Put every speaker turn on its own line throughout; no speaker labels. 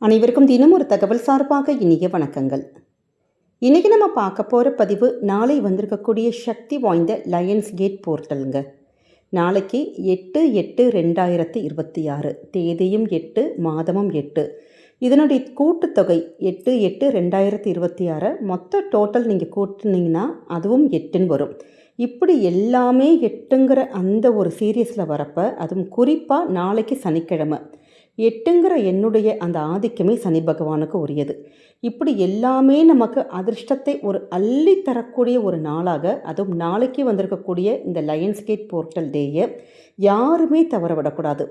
அனைவருக்கும் தினம் ஒரு தகவல் சார்பாக இனிய வணக்கங்கள். இன்றைக்கி நம்ம பார்க்க போகிற பதிவு நாளை வந்திருக்கக்கூடிய சக்தி வாய்ந்த லயன்ஸ் கேட் போர்ட்டலுங்க. நாளைக்கு 8/8/2026 தேதியும் 8 மாதமும் 8. இதனுடைய கூட்டுத்தொகை 8/8/2026 மொத்த டோட்டல் நீங்கள் கூட்டினீங்கன்னா அதுவும் 8ன்னு வரும். இப்படி எல்லாமே 8ங்கிற அந்த ஒரு சீரியஸில் வரப்போ, அதுவும் குறிப்பாக நாளைக்கு சனிக்கிழமை 8ங்கிற என்னுடைய அந்த ஆதிக்கமே சனி பகவானுக்கு உரியது. இப்படி எல்லாமே நமக்கு அதிர்ஷ்டத்தை ஒரு அள்ளி தரக்கூடிய ஒரு நாளாக, அதுவும் நாளைக்கு வந்திருக்கக்கூடிய இந்த லயன்ஸ் கேட் போர்ட்டல் டேயை யாருமே தவற விடக்கூடாது.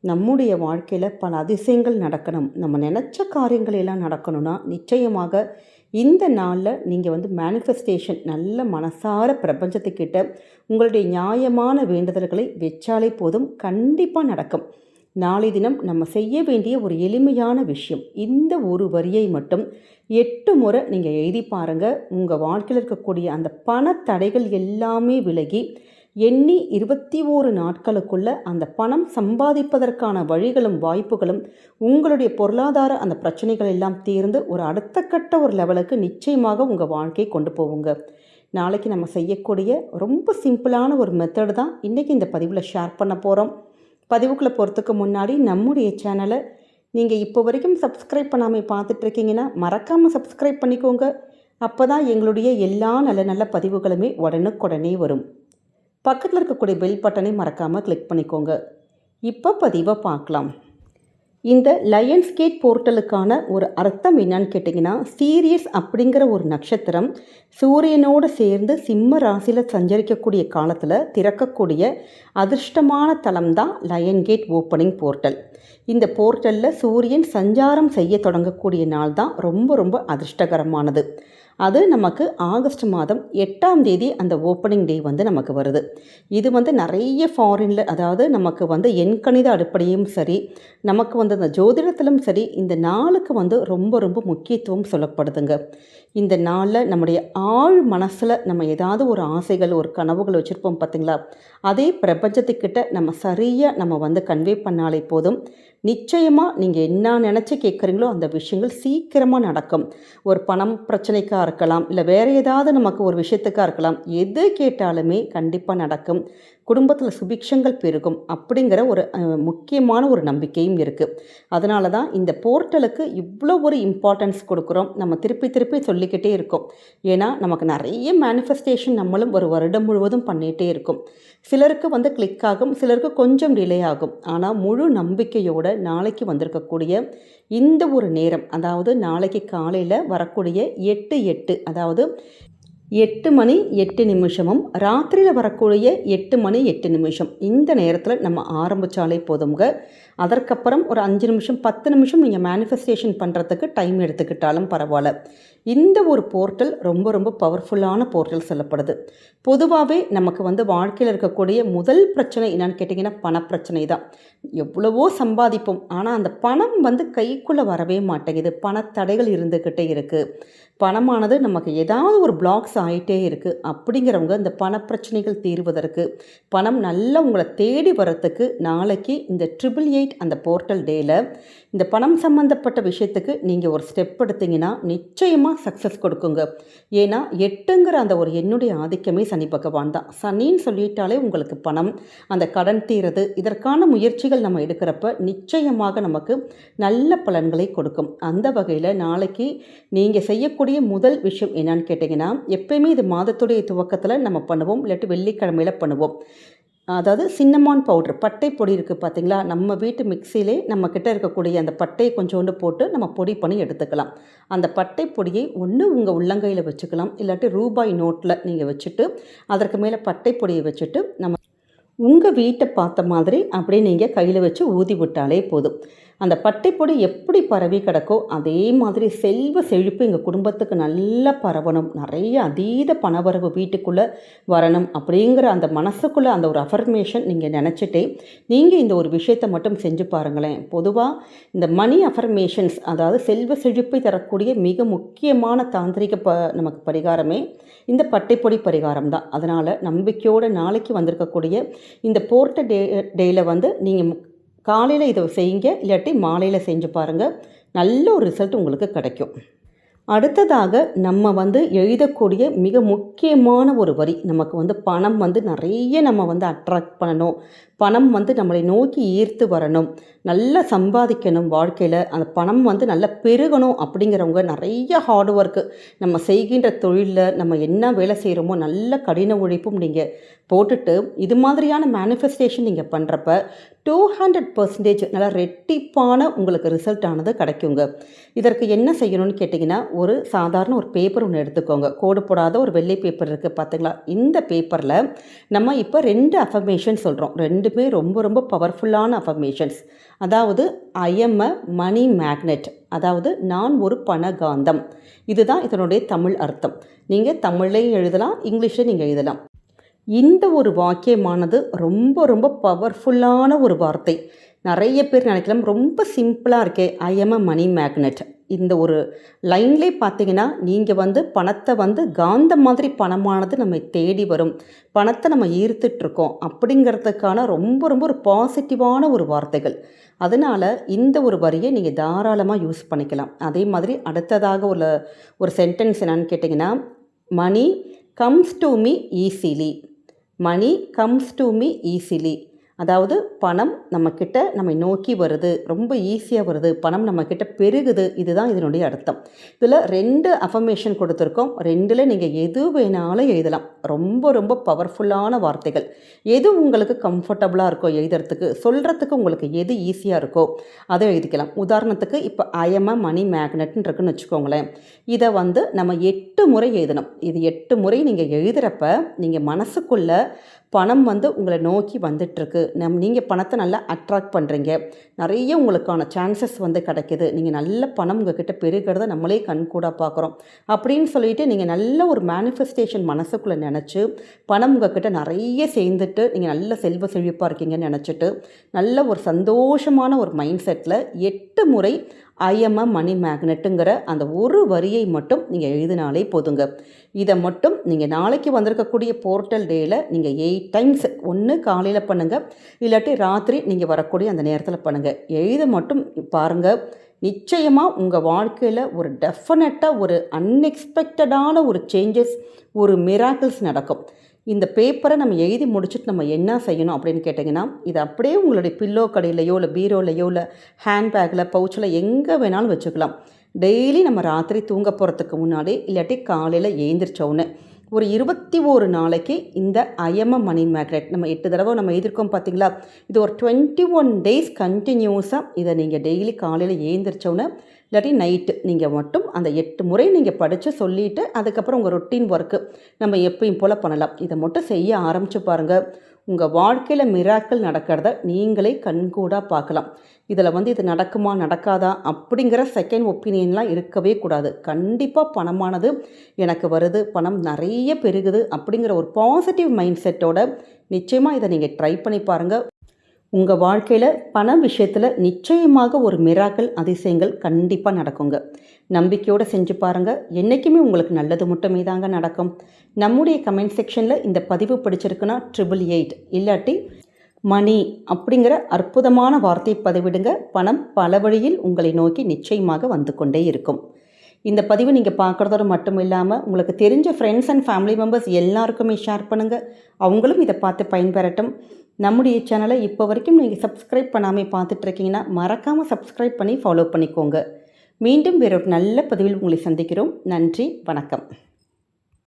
நம்முடைய வாழ்க்கையில் பல அதிசயங்கள் நடக்கணும், நம்ம நினச்ச காரியங்கள் எல்லாம் நடக்கணும்னா நிச்சயமாக இந்த நாளில் நீங்கள் மேனிஃபெஸ்டேஷன் நல்ல மனசார பிரபஞ்சத்துக்கிட்ட உங்களுடைய நியாயமான வேண்டுதல்களை வச்சாலே போதும், கண்டிப்பாக நடக்கும். நாளை தினம் நம்ம செய்ய வேண்டிய ஒரு எளிமையான விஷயம், இந்த ஒரு வரியை மட்டும் 8 முறை நீங்கள் எழுதி பாருங்கள். உங்கள் வாழ்க்கையில் இருக்கக்கூடிய அந்த பண தடைகள் எல்லாமே விலகி எண்ணி 21 நாட்களுக்குள்ள அந்த பணம் சம்பாதிப்பதற்கான வழிகளும் வாய்ப்புகளும், உங்களுடைய பொருளாதார அந்த பிரச்சனைகள் எல்லாம் தீர்ந்து ஒரு அடுத்த கட்ட ஒரு லெவலுக்கு நிச்சயமாக உங்கள் வாழ்க்கையை கொண்டு போவோங்க. நாளைக்கு நம்ம செய்யக்கூடிய ரொம்ப சிம்பிளான ஒரு மெத்தடு தான் இன்றைக்கி இந்த பதிவில் ஷேர் பண்ண போகிறோம். பதிவுக்குள்ளே போகிறதுக்கு முன்னாடி நம்முடைய சேனலை நீங்கள் இப்போ வரைக்கும் சப்ஸ்கிரைப் பண்ணாமல் பார்த்துட்ருக்கீங்கன்னா மறக்காமல் சப்ஸ்கிரைப் பண்ணிக்கோங்க. அப்போ தான் எங்களுடைய எல்லா நல்ல நல்ல பதிவுகளுமே உடனுக்குடனே வரும். பக்கத்தில் இருக்கக்கூடிய பெல் பட்டனை மறக்காமல் கிளிக் பண்ணிக்கோங்க. இப்போ பதிவை பார்க்கலாம். இந்த லயன்ஸ் கேட் போர்ட்டலுக்கான ஒரு அர்த்தம் என்னன்னு கேட்டிங்கன்னா, சீரியஸ் அப்படிங்கிற ஒரு நட்சத்திரம் சூரியனோடு சேர்ந்து சிம்ம ராசியில் சஞ்சரிக்கக்கூடிய காலத்தில் திறக்கக்கூடிய அதிர்ஷ்டமான தலம் தான் லயன் கேட் ஓப்பனிங் போர்ட்டல். இந்த போர்ட்டலில் சூரியன் சஞ்சாரம் செய்ய தொடங்கக்கூடிய நாள் தான் ரொம்ப ரொம்ப அதிர்ஷ்டகரமானது. அது நமக்கு ஆகஸ்ட் மாதம் 8ஆம் தேதி அந்த ஓப்பனிங் டே நமக்கு வருது. இது நிறைய ஃபாரினில், அதாவது நமக்கு எண்கணித அடிப்படையும் சரி, நமக்கு அந்த ஜோதிடத்திலும் சரி, இந்த நாளுக்கு ரொம்ப ரொம்ப முக்கியத்துவம் சொல்லப்படுதுங்க. இந்த நாளில் நம்முடைய ஆழ் மனசில் நம்ம ஏதாவது ஒரு ஆசைகள், ஒரு கனவுகள் வச்சுருப்போம் பார்த்திங்களா, அதே பிரபஞ்சத்துக்கிட்ட நம்ம சரியாக நம்ம கன்வே பண்ணாலே போதும், நிச்சயமாக நீங்கள் என்ன நினச்சி கேட்குறீங்களோ அந்த விஷயங்கள் சீக்கிரமாக நடக்கும். ஒரு பணம் பிரச்சனைக்காக இருக்கலாம், இல்லை வேறு ஏதாவது நமக்கு ஒரு விஷயத்துக்காக இருக்கலாம், எது கேட்டாலுமே கண்டிப்பாக நடக்கும். குடும்பத்தில் சுபிக்ஷங்கள் பெருகும் அப்படிங்கிற ஒரு முக்கியமான ஒரு நம்பிக்கையும் இருக்குது. அதனால தான் இந்த போர்ட்டலுக்கு இவ்வளோ ஒரு இம்பார்ட்டன்ஸ் கொடுக்குறோம். நம்ம திருப்பி திருப்பி சொல்லிக்கிட்டே இருக்கோம். ஏன்னா நமக்கு நிறைய மேனிஃபெஸ்டேஷன் நம்மளும் ஒரு வருடம் முழுவதும் பண்ணிகிட்டே இருக்கும். சிலருக்கு கிளிக் ஆகும், சிலருக்கு கொஞ்சம் டிலே ஆகும். ஆனால் முழு நம்பிக்கையோடு நாளைக்கு வந்திருக்கக்கூடிய இந்த ஒரு நேரம், அதாவது நாளைக்கு காலையில் வரக்கூடிய 8/8, அதாவது 8 மணி 8 நிமிஷமும் ராத்திரியில் வரக்கூடிய 8 மணி 8 நிமிஷம், இந்த நேரத்தில் நம்ம ஆரம்பித்தாலே போதுங்க. அதற்கப்புறம் ஒரு 5 நிமிஷம் 10 நிமிஷம் நீங்கள் மேனிஃபெஸ்டேஷன் பண்ணுறதுக்கு டைம் எடுத்துக்கிட்டாலும் பரவாயில்ல. இந்த ஒரு போர்ட்டல் ரொம்ப ரொம்ப பவர்ஃபுல்லான போர்ட்டல் சொல்லப்படுது. பொதுவாகவே நமக்கு வாழ்க்கையில் இருக்கக்கூடிய முதல் பிரச்சனை என்னன்னு கேட்டிங்கன்னா பணப்பிரச்சனை தான். எவ்வளவோ சம்பாதிப்போம், ஆனால் அந்த பணம் கைக்குள்ளே வரவே மாட்டேங்குது. பணத்தடைகள் இருந்துக்கிட்டே இருக்குது. பணமானது நமக்கு ஏதாவது ஒரு பிளாக்ஸ் ஆகிட்டே இருக்குது. அப்படிங்கிறவங்க இந்த பணப்பிரச்சனைகள் தீர்வதற்கு, பணம் நல்லா உங்களை தேடி வரத்துக்கு நாளைக்கு இந்த 888 அந்த போர்ட்டல் டேயில் இந்த பணம் சம்மந்தப்பட்ட விஷயத்துக்கு நீங்கள் ஒரு ஸ்டெப் எடுத்தீங்கன்னா நிச்சயமாக சக்ஸஸ் கொடுக்குங்க. ஏன்னா 8ங்கிற அந்த ஒரு என்னுடைய ஆதிக்கமே சனி பகவான் தான். சனின்னு சொல்லிட்டாலே உங்களுக்கு பணம், அந்த கடன் தீரது, இதற்கான முயற்சிகள் நம்ம எடுக்கிறப்ப நிச்சயமாக நமக்கு நல்ல பலன்களை கொடுக்கும். அந்த வகையில் நாளைக்கு நீங்கள் செய்யக்கூடிய முதல் விஷயம் என்னன்னு கேட்டிங்கன்னா, எப்பயுமே இது மாதத்துடைய துவக்கத்தில் நம்ம பண்ணுவோம், இல்லாட்டி வெள்ளிக்கிழமையில் பண்ணுவோம். அதாவது சின்னமான் பவுடர், பட்டை பொடி இருக்குது பார்த்திங்களா, நம்ம வீட்டு மிக்சியிலே நம்மக்கிட்ட இருக்கக்கூடிய அந்த பட்டையை கொஞ்சோண்டு போட்டு நம்ம பொடி பண்ணி எடுத்துக்கலாம். அந்த பட்டை பொடியை ஒன்று உங்கள் உள்ளங்கையில் வச்சுக்கலாம், இல்லாட்டி ரூபாய் நோட்டில் நீங்கள் வச்சுட்டு அதற்கு மேலே பட்டை பொடியை வச்சுட்டு நம்ம உங்கள் வீட்டை பார்த்த மாதிரி அப்படியே நீங்கள் கையில் வச்சு ஊதி விட்டாலே போதும். அந்த பட்டைப்பொடி எப்படி பரவி கிடக்கோ அதே மாதிரி செல்வ செழிப்பு எங்கள் குடும்பத்துக்கு நல்லா பரவணும், நிறைய அதீத பணவரவு வீட்டுக்குள்ளே வரணும் அப்படிங்கிற அந்த மனசுக்குள்ளே அந்த ஒரு அஃபர்மேஷன் நீங்கள் நினச்சிட்டே நீங்கள் இந்த ஒரு விஷயத்தை மட்டும் செஞ்சு பாருங்களேன். பொதுவாக இந்த மணி அஃபர்மேஷன்ஸ், அதாவது செல்வ செழிப்பை தரக்கூடிய மிக முக்கியமான தாந்திரிக நமக்கு பரிகாரமே இந்த பட்டைப்பொடி பரிகாரம் தான். அதனால் நம்பிக்கையோடு நாளைக்கு வந்திருக்கக்கூடிய இந்த போர்ட்டல் டேயில் நீங்கள் காலையில் இதை செய்யுங்க, இல்லாட்டி மாலையில் செஞ்சு பாருங்கள். நல்ல ஒரு ரிசல்ட் உங்களுக்கு கிடைக்கும். அடுத்ததாக நம்ம எழுதக்கூடிய மிக முக்கியமான ஒரு வரி, நமக்கு பணம் நிறைய நம்ம அட்ராக்ட் பண்ணணும், பணம் நம்மளை நோக்கி ஈர்த்து வரணும், நல்லா சம்பாதிக்கணும், வாழ்க்கையில் அந்த பணம் நல்லா பெருகணும் அப்படிங்கிறவங்க நிறைய ஹார்ட் ஒர்க்கு நம்ம செய்கின்ற தொழிலில் நம்ம என்ன வேலை செய்கிறோமோ நல்ல கடின உழைப்பும் நீங்கள் போட்டுட்டு இது மாதிரியான மேனிஃபெஸ்டேஷன் நீங்கள் பண்ணுறப்ப 200% நல்லா ரெட்டிப்பான உங்களுக்கு ரிசல்ட் ஆனது கிடைக்குங்க. இதற்கு என்ன செய்யணும்னு கேட்டிங்கன்னா, ஒரு சாதாரண ஒரு பேப்பர் ஒன்று எடுத்துக்கோங்க. கோடு போடாத ஒரு வெள்ளை பேப்பர் இருக்குது பார்த்தீங்களா? இந்த பேப்பரில் நம்ம இப்போ 2 அஃபர்மேஷன் சொல்கிறோம். ரெண்டுமே ரொம்ப ரொம்ப பவர்ஃபுல்லான அஃபர்மேஷன்ஸ். அதாவது I am a money magnet, அதாவது நான் ஒரு பணகாந்தம். இதுதான் இதனுடைய தமிழ் அர்த்தம். நீங்கள் தமிழ்லையும் எழுதலாம், இங்கிலீஷில் நீங்கள் எழுதலாம். இந்த ஒரு வாக்கியமானது ரொம்ப ரொம்ப பவர்ஃபுல்லான ஒரு வார்த்தை. நிறைய பேர் நினைக்கலாம் ரொம்ப சிம்பிளாக இருக்கே, I am a money magnet. இந்த ஒரு லைன்லேயே பார்த்தீங்கன்னா நீங்கள் பணத்தை காந்தம் மாதிரி பணமானது நம்ம தேடி வரும், பணத்தை நம்ம ஈர்த்துட்ருக்கோம் அப்படிங்கிறதுக்கான ரொம்ப ரொம்ப ஒரு பாசிட்டிவான ஒரு வார்த்தைகள். அதனால் இந்த ஒரு வரியை நீங்கள் தாராளமாக யூஸ் பண்ணிக்கலாம். அதே மாதிரி அடுத்ததாக ஒரு சென்டென்ஸ் என்னன்னு கேட்டிங்கன்னா, money comes to me easily. Money comes to me easily, அதாவது பணம் நம்மக்கிட்ட நம்மை நோக்கி வருது, ரொம்ப ஈஸியாக வருது, பணம் நம்மக்கிட்ட பெருகுது. இதுதான் இதனுடைய அர்த்தம். இதில் 2 அஃபர்மேஷன் கொடுத்துருக்கோம். 2ல் நீங்கள் எது வேணாலும் எழுதலாம். ரொம்ப ரொம்ப பவர்ஃபுல்லான வார்த்தைகள். எது உங்களுக்கு கம்ஃபர்டபுளாக இருக்கோ எழுதுறதுக்கு, சொல்கிறதுக்கு உங்களுக்கு எது ஈஸியாக இருக்கோ அதை எழுதிக்கலாம். உதாரணத்துக்கு இப்போ ஐ எம் அ மணி மேக்னெட்னு இருக்குன்னு வச்சுக்கோங்களேன். இதை நம்ம 8 முறை எழுதணும். இது 8 முறை நீங்கள் எழுதுகிறப்ப நீங்கள் மனசுக்குள்ளே பணம் உங்களை நோக்கி வந்துட்டுருக்கு, நீங்கள் பணத்தை நல்லா அட்ராக்ட் பண்ணுறீங்க, நிறைய உங்களுக்கான சான்சஸ் கிடைக்கிது, நீங்கள் நல்ல பணம் உங்கள்கிட்ட பெருகிறத நம்மளே கண்கூடாக பார்க்குறோம் அப்படின்னு சொல்லிட்டு நீங்கள் நல்ல ஒரு மேனிஃபெஸ்டேஷன் மனசுக்குள்ளே நினச்சி பணம் உங்கள்கிட்ட நிறைய சேர்ந்துட்டு நீங்கள் நல்ல செல்வ செழிப்பாக இருக்கீங்கன்னு நினச்சிட்டு நல்ல ஒரு சந்தோஷமான ஒரு மைண்ட் செட்டில் 8 முறை ஐ எம் அ மணி மேக்னெட்டுங்கிற அந்த ஒரு வரியை மட்டும் நீங்கள் எழுதினாலே போதுங்க. இதை மட்டும் நீங்கள் நாளைக்கு வந்திருக்கக்கூடிய போர்ட்டல் டேயில் நீங்கள் 8 டைம்ஸ், ஒன்று காலையில் பண்ணுங்கள், இல்லாட்டி ராத்திரி நீங்கள் வரக்கூடிய அந்த நேரத்தில் பண்ணுங்கள். எழுத மட்டும் பாருங்கள். நிச்சயமாக உங்கள் வாழ்க்கையில் ஒரு டெஃபினட்டாக ஒரு அன்எக்ஸ்பெக்டடான ஒரு சேஞ்சஸ், ஒரு மிராக்கிள்ஸ் நடக்கும். இந்த பேப்பரை நம்ம எழுதி முடிச்சுட்டு நம்ம என்ன செய்யணும் அப்படின்னு கேட்டிங்கன்னா, இது அப்படியே உங்களுடைய பில்லோ கடையிலையோ இல்லை பீரோலையோ இல்லை ஹேண்ட்பேக்கில் பவுச்சில் எங்கே வேணாலும் வச்சுக்கலாம். டெய்லி நம்ம ராத்திரி தூங்க போகிறதுக்கு முன்னாடி இல்லாட்டி காலையில் எழுந்திரிச்சோன்னே ஒரு 21 நாளைக்கு இந்த I am a money magnet நம்ம 8 தடவை நம்ம எழுதியிருக்கோம் பார்த்தீங்களா? இது ஒரு 21 டேஸ் கண்டினியூஸாக இதை நீங்கள் டெய்லி காலையில் எழுந்திரிச்சோன்னே இல்லாட்டி நைட்டு நீங்கள் மட்டும் அந்த 8 முறை நீங்கள் படித்து சொல்லிவிட்டு அதுக்கப்புறம் உங்கள் ரொட்டீன் ஒர்க்கு நம்ம எப்பயும் போல் பண்ணலாம். இதை மட்டும் செய்ய ஆரம்பித்து பாருங்கள். உங்கள் வாழ்க்கையில் மிராக்கிள் நடக்கிறத நீங்களே கண்கூடாக பார்க்கலாம். இதில் இது நடக்குமா நடக்காதா அப்படிங்கிற செகண்ட் ஒப்பீனியன்லாம் இருக்கவே கூடாது. கண்டிப்பாக பணமானது எனக்கு வருது, பணம் நிறைய பெருகுது அப்படிங்கிற ஒரு பாசிட்டிவ் மைண்ட் செட்டோட நிச்சயமாக இதை நீங்கள் ட்ரை பண்ணி பாருங்கள். உங்கள் வாழ்க்கையில் பண விஷயத்தில் நிச்சயமாக ஒரு மிராக்கிள் அதிசயங்கள் கண்டிப்பாக நடக்குங்க. நம்பிக்கையோடு செஞ்சு பாருங்கள். என்றைக்குமே உங்களுக்கு நல்லது மட்டுமே தாங்க நடக்கும். நம்முடைய கமெண்ட் செக்ஷனில் இந்த பதிவு பிடிச்சிருக்குன்னா 888 இல்லாட்டி மணி அப்படிங்கிற அற்புதமான வார்த்தையை பதிவிடுங்க. பணம் பல வழியில் உங்களை நோக்கி நிச்சயமாக வந்து கொண்டே இருக்கும். இந்த பதிவு நீங்கள் பார்க்குறதோடு மட்டும் இல்லாமல் உங்களுக்கு தெரிஞ்ச ஃப்ரெண்ட்ஸ் அண்ட் ஃபேமிலி மெம்பர்ஸ் எல்லாருக்குமே ஷேர் பண்ணுங்கள். அவங்களும் இதை பார்த்து பயன்பெறட்டும். நம்முடைய சேனலை இப்போ வரைக்கும் நீங்கள் சப்ஸ்கிரைப் பண்ணாமல் பார்த்துட்ருக்கீங்கன்னா மறக்காமல் சப்ஸ்கிரைப் பண்ணி ஃபாலோ பண்ணிக்கோங்க. மீண்டும் வேறொரு நல்ல பதிவில் உங்களை சந்திக்கிறோம். நன்றி, வணக்கம்.